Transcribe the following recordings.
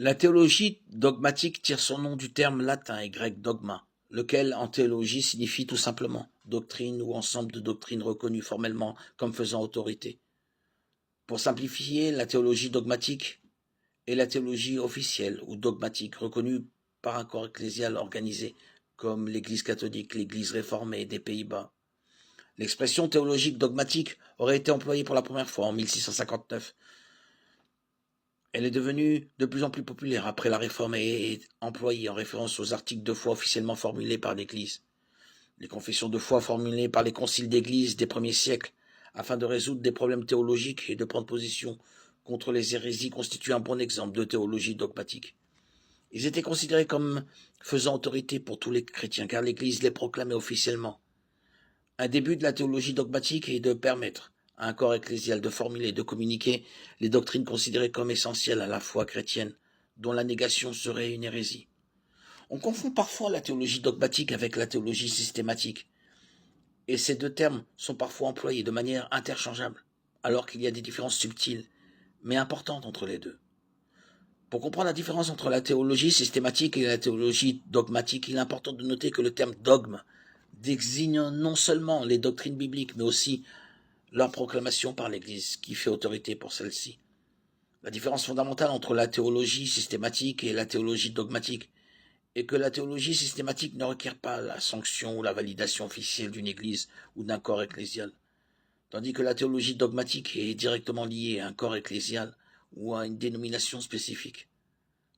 La théologie dogmatique tire son nom du terme latin et grec dogma, lequel en théologie signifie tout simplement doctrine ou ensemble de doctrines reconnues formellement comme faisant autorité. Pour simplifier, la théologie dogmatique est la théologie officielle ou dogmatique reconnue par un corps ecclésial organisé comme l'Église catholique, l'Église réformée des Pays-Bas. L'expression théologique dogmatique aurait été employée pour la première fois en 1659. Elle est devenue de plus en plus populaire après la Réforme et est employée en référence aux articles de foi officiellement formulés par l'Église. Les confessions de foi formulées par les conciles d'Église des premiers siècles afin de résoudre des problèmes théologiques et de prendre position contre les hérésies constituent un bon exemple de théologie dogmatique. Ils étaient considérés comme faisant autorité pour tous les chrétiens car l'Église les proclamait officiellement. Un début de la théologie dogmatique est de permettre à un corps ecclésial de formuler et de communiquer les doctrines considérées comme essentielles à la foi chrétienne, dont la négation serait une hérésie. On confond parfois la théologie dogmatique avec la théologie systématique, et ces deux termes sont parfois employés de manière interchangeable, alors qu'il y a des différences subtiles, mais importantes entre les deux. Pour comprendre la différence entre la théologie systématique et la théologie dogmatique, il est important de noter que le terme dogme désigne non seulement les doctrines bibliques, mais aussi leur proclamation par l'Église, qui fait autorité pour celle-ci. La différence fondamentale entre la théologie systématique et la théologie dogmatique est que la théologie systématique ne requiert pas la sanction ou la validation officielle d'une Église ou d'un corps ecclésial, tandis que la théologie dogmatique est directement liée à un corps ecclésial ou à une dénomination spécifique.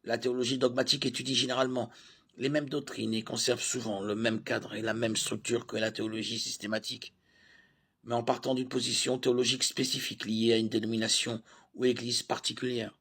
La théologie dogmatique étudie généralement les mêmes doctrines et conserve souvent le même cadre et la même structure que la théologie systématique, mais en partant d'une position théologique spécifique liée à une dénomination ou église particulière.